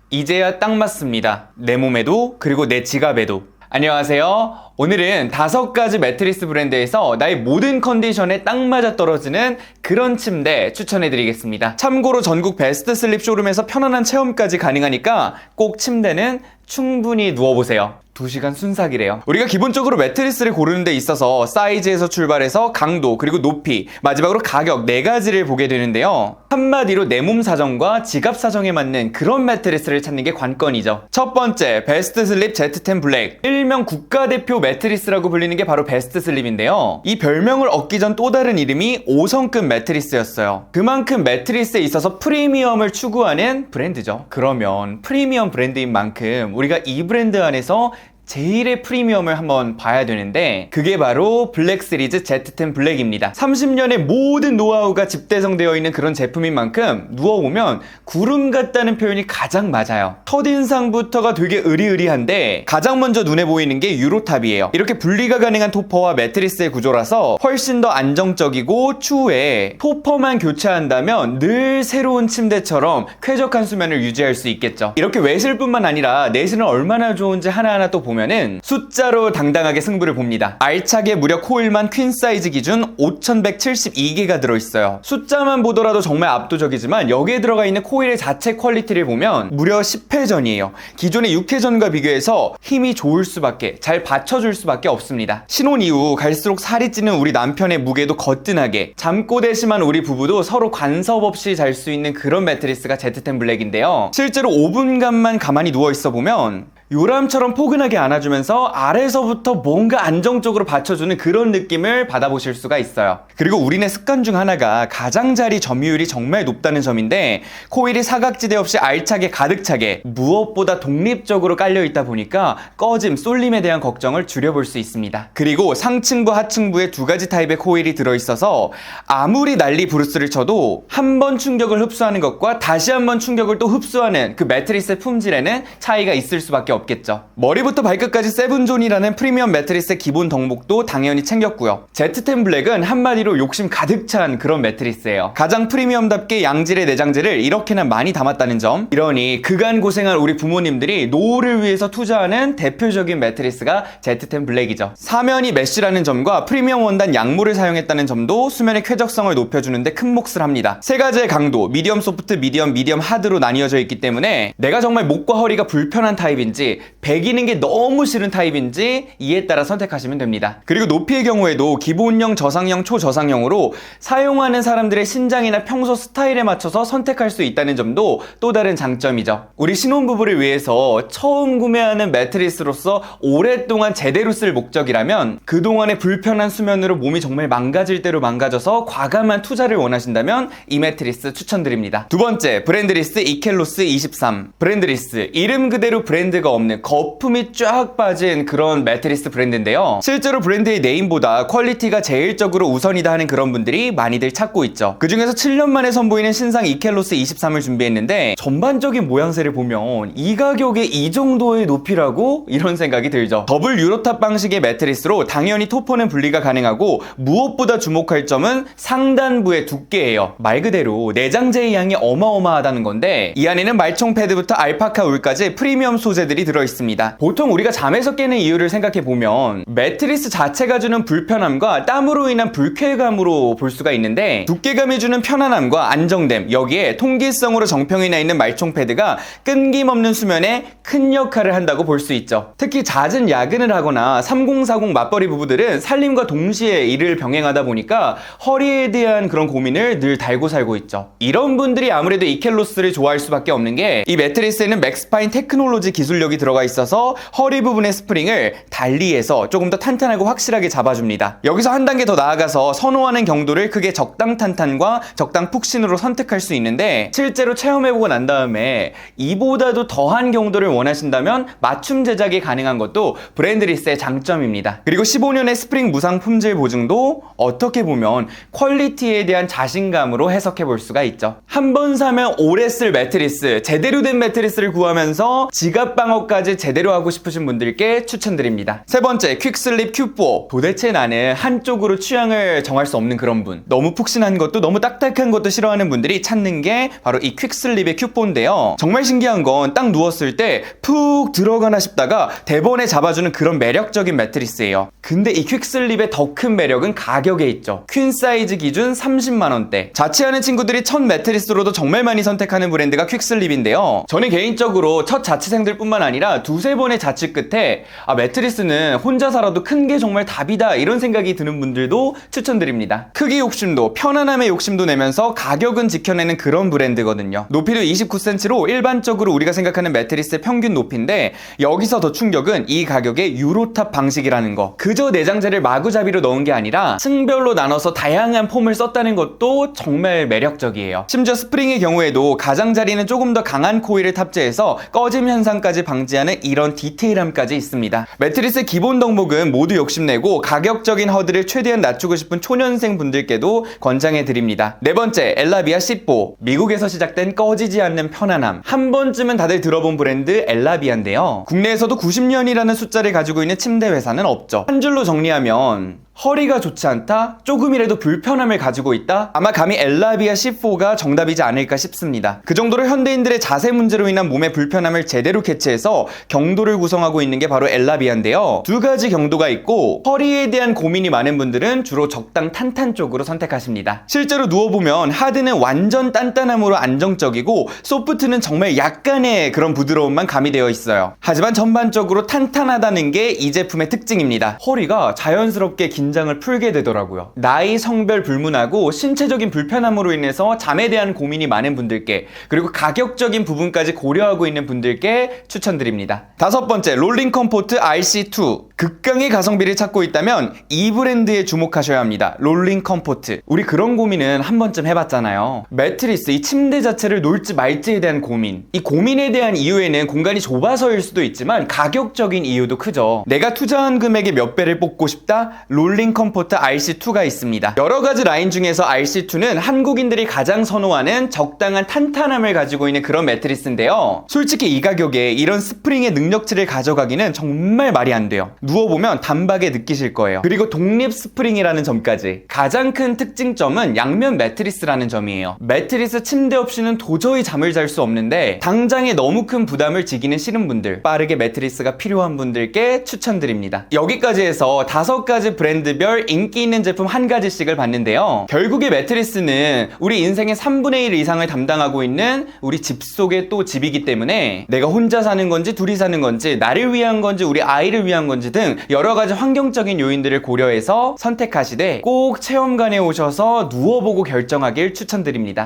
이제야 딱 맞습니다. 내 몸에도 그리고 내 지갑에도. 안녕하세요. 오늘은 5가지 매트리스 브랜드에서 나의 모든 컨디션에 딱 맞아 떨어지는 그런 침대 추천해드리겠습니다. 참고로 전국 베스트 슬립 쇼룸에서 편안한 체험까지 가능하니까 꼭 침대는 충분히 누워보세요. 2시간 순삭이래요. 우리가 기본적으로 매트리스를 고르는 데 있어서 사이즈에서 출발해서 강도, 그리고 높이, 마지막으로 가격 4가지를 보게 되는데요. 한마디로 내 몸 사정과 지갑 사정에 맞는 그런 매트리스를 찾는 게 관건이죠. 첫 번째, 베스트 슬립 Z10 블랙. 일명 국가대표 매트리스라고 불리는 게 바로 베스트 슬립인데요. 이 별명을 얻기 전 또 다른 이름이 5성급 매트리스였어요. 그만큼 매트리스에 있어서 프리미엄을 추구하는 브랜드죠. 그러면 프리미엄 브랜드인 만큼 우리가 이 브랜드 안에서 제일의 프리미엄을 한번 봐야 되는데 그게 바로 블랙 시리즈 Z10 블랙입니다. 30년의 모든 노하우가 집대성되어 있는 그런 제품인 만큼 누워보면 구름 같다는 표현이 가장 맞아요. 첫인상부터가 되게 으리으리한데 가장 먼저 눈에 보이는 게 유로탑이에요. 이렇게 분리가 가능한 토퍼와 매트리스의 구조라서 훨씬 더 안정적이고 추후에 토퍼만 교체한다면 늘 새로운 침대처럼 쾌적한 수면을 유지할 수 있겠죠. 이렇게 외실뿐만 아니라 내실은 얼마나 좋은지 하나하나 또 보면은 숫자로 당당하게 승부를 봅니다. 알차게 무려 코일만 퀸 사이즈 기준 5172개가 들어있어요. 숫자만 보더라도 정말 압도적이지만 여기에 들어가 있는 코일의 자체 퀄리티를 보면 무려 10회전이에요. 기존의 6회전과 비교해서 힘이 좋을 수밖에, 잘 받쳐줄 수밖에 없습니다. 신혼 이후 갈수록 살이 찌는 우리 남편의 무게도 거뜬하게, 잠꼬대 심한 우리 부부도 서로 간섭 없이 잘 수 있는 그런 매트리스가 Z10 블랙인데요. 실제로 5분간만 가만히 누워있어 보면 요람처럼 포근하게 안아주면서 아래서부터 뭔가 안정적으로 받쳐주는 그런 느낌을 받아보실 수가 있어요. 그리고 우리네 습관 중 하나가 가장자리 점유율이 정말 높다는 점인데 코일이 사각지대 없이 알차게 가득 차게 무엇보다 독립적으로 깔려있다 보니까 꺼짐, 쏠림에 대한 걱정을 줄여볼 수 있습니다. 그리고 상층부, 하층부에 2가지 타입의 코일이 들어있어서 아무리 난리 부르스를 쳐도 한 번 충격을 흡수하는 것과 다시 한 번 충격을 또 흡수하는 그 매트리스의 품질에는 차이가 있을 수밖에 없겠죠. 머리부터 발끝까지 세븐존이라는 프리미엄 매트리스의 기본 덕목도 당연히 챙겼고요. Z10 블랙은 한마디로 욕심 가득 찬 그런 매트리스예요. 가장 프리미엄답게 양질의 내장재를 이렇게나 많이 담았다는 점, 이러니 그간 고생한 우리 부모님들이 노후를 위해서 투자하는 대표적인 매트리스가 Z10 블랙이죠. 사면이 메쉬라는 점과 프리미엄 원단 양모를 사용했다는 점도 수면의 쾌적성을 높여주는데 큰 몫을 합니다. 3가지의 강도, 미디엄 소프트, 미디엄 하드로 나뉘어져 있기 때문에 내가 정말 목과 허리가 불편한 타입인지 배기는 게 너무 싫은 타입인지 이에 따라 선택하시면 됩니다. 그리고 높이의 경우에도 기본형, 저상형, 초저상형으로 사용하는 사람들의 신장이나 평소 스타일에 맞춰서 선택할 수 있다는 점도 또 다른 장점이죠. 우리 신혼부부를 위해서 처음 구매하는 매트리스로서 오랫동안 제대로 쓸 목적이라면 그동안의 불편한 수면으로 몸이 정말 망가질 대로 망가져서 과감한 투자를 원하신다면 이 매트리스 추천드립니다. 두 번째, 브랜드리스 이켈로스 23. 브랜드리스, 이름 그대로 브랜드가 없는 거품이 쫙 빠진 그런 매트리스 브랜드인데요. 실제로 브랜드의 네임보다 퀄리티가 제일적으로 우선이다 하는 그런 분들이 많이들 찾고 있죠. 그 중에서 7년 만에 선보이는 신상 이켈로스 23을 준비했는데 전반적인 모양새를 보면 이 가격에 이 정도의 높이라고? 이런 생각이 들죠. 더블 유로탑 방식의 매트리스로 당연히 토퍼는 분리가 가능하고 무엇보다 주목할 점은 상단부의 두께예요. 말 그대로 내장재의 양이 어마어마하다는 건데 이 안에는 말총 패드부터 알파카 울까지 프리미엄 소재들이 들어있습니다. 보통 우리가 잠에서 깨는 이유를 생각해보면 매트리스 자체가 주는 불편함과 땀으로 인한 불쾌감으로 볼 수가 있는데 두께감이 주는 편안함과 안정됨, 여기에 통기성으로 정평이 나 있는 말총 패드가 끊김없는 수면에 큰 역할을 한다고 볼 수 있죠. 특히 잦은 야근을 하거나 3040 맞벌이 부부들은 살림과 동시에 일을 병행하다 보니까 허리에 대한 그런 고민을 늘 달고 살고 있죠. 이런 분들이 아무래도 이켈로스를 좋아할 수밖에 없는 게 이 매트리스에는 맥스파인 테크놀로지 기술력이 들어가 있어서 허리 부분의 스프링을 달리해서 조금 더 탄탄하고 확실하게 잡아줍니다. 여기서 한 단계 더 나아가서 선호하는 경도를 크게 적당 탄탄과 적당 푹신으로 선택할 수 있는데 실제로 체험해보고 난 다음에 이보다도 더한 경도를 원하신다면 맞춤 제작이 가능한 것도 브랜드리스의 장점입니다. 그리고 15년의 스프링 무상 품질 보증도 어떻게 보면 퀄리티에 대한 자신감으로 해석해볼 수가 있죠. 한 번 사면 오래 쓸 매트리스, 제대로 된 매트리스를 구하면서 지갑 방어 작업까지 제대로 하고 싶으신 분들께 추천드립니다. 세 번째, 퀵슬립 Q4. 도대체 나는 한쪽으로 취향을 정할 수 없는 그런 분, 너무 푹신한 것도 너무 딱딱한 것도 싫어하는 분들이 찾는 게 바로 이 퀵슬립의 Q4인데요. 정말 신기한 건 딱 누웠을 때 푹 들어가나 싶다가 대번에 잡아주는 그런 매력적인 매트리스예요. 근데 이 퀵슬립의 더 큰 매력은 가격에 있죠. 퀸 사이즈 기준 30만원대. 자취하는 친구들이 첫 매트리스로도 정말 많이 선택하는 브랜드가 퀵슬립인데요. 저는 개인적으로 첫 자취생들 뿐만 아니라 두세 번의 자취 끝에 매트리스는 혼자 살아도 큰 게 정말 답이다 이런 생각이 드는 분들도 추천드립니다. 크기 욕심도 편안함의 욕심도 내면서 가격은 지켜내는 그런 브랜드거든요. 높이도 29cm로 일반적으로 우리가 생각하는 매트리스의 평균 높이인데, 여기서 더 충격은 이 가격의 유로탑 방식이라는 거. 그저 내장재를 마구잡이로 넣은 게 아니라 층별로 나눠서 다양한 폼을 썼다는 것도 정말 매력적이에요. 심지어 스프링의 경우에도 가장자리는 조금 더 강한 코일을 탑재해서 꺼짐 현상까지 방지하는 이런 디테일함까지 있습니다. 매트리스의 기본 덕목은 모두 욕심내고 가격적인 허들을 최대한 낮추고 싶은 초년생 분들께도 권장해드립니다. 네 번째, 엘라비아 C4. 미국에서 시작된 꺼지지 않는 편안함. 한 번쯤은 다들 들어본 브랜드 엘라비아인데요. 국내에서도 90년이라는 숫자를 가지고 있는 침대 회사는 없죠. 한 줄로 정리하면 허리가 좋지 않다? 조금이라도 불편함을 가지고 있다? 아마 감히 엘라비아 C4가 정답이지 않을까 싶습니다. 그 정도로 현대인들의 자세 문제로 인한 몸의 불편함을 제대로 캐치해서 경도를 구성하고 있는 게 바로 엘라비아인데요. 두 가지 경도가 있고, 허리에 대한 고민이 많은 분들은 주로 적당 탄탄 쪽으로 선택하십니다. 실제로 누워보면 하드는 완전 단단함으로 안정적이고, 소프트는 정말 약간의 그런 부드러움만 가미되어 있어요. 하지만 전반적으로 탄탄하다는 게 이 제품의 특징입니다. 허리가 자연스럽게 긴장을 풀게 되더라고요. 나이, 성별 불문하고 신체적인 불편함으로 인해서 잠에 대한 고민이 많은 분들께, 그리고 가격적인 부분까지 고려하고 있는 분들께 추천드립니다. 다섯 번째, 롤링 컴포트 RC2. 극강의 가성비를 찾고 있다면 이 브랜드에 주목하셔야 합니다. 롤링 컴포트. 우리 그런 고민은 한 번쯤 해봤잖아요. 매트리스, 이 침대 자체를 놓을지 말지에 대한 고민. 이 고민에 대한 이유에는 공간이 좁아서일 수도 있지만 가격적인 이유도 크죠. 내가 투자한 금액의 몇 배를 뽑고 싶다? 롤링 컴포트 RC2가 있습니다. 여러 가지 라인 중에서 RC2는 한국인들이 가장 선호하는 적당한 탄탄함을 가지고 있는 그런 매트리스인데요. 솔직히 이 가격에 이런 스프링의 능력치를 가져가기는 정말 말이 안 돼요. 누워보면 단박에 느끼실 거예요. 그리고 독립 스프링이라는 점까지. 가장 큰 특징점은 양면 매트리스라는 점이에요. 매트리스 침대 없이는 도저히 잠을 잘 수 없는데, 당장에 너무 큰 부담을 지기는 싫은 분들, 빠르게 매트리스가 필요한 분들께 추천드립니다. 여기까지 해서 5가지 브랜드별 인기 있는 제품 한 가지씩을 봤는데요. 결국에 매트리스는 우리 인생의 3분의 1 이상을 담당하고 있는 우리 집 속의 또 집이기 때문에, 내가 혼자 사는 건지 둘이 사는 건지, 나를 위한 건지 우리 아이를 위한 건지 등 여러 가지 환경적인 요인들을 고려해서 선택하시되 꼭 체험관에 오셔서 누워보고 결정하길 추천드립니다.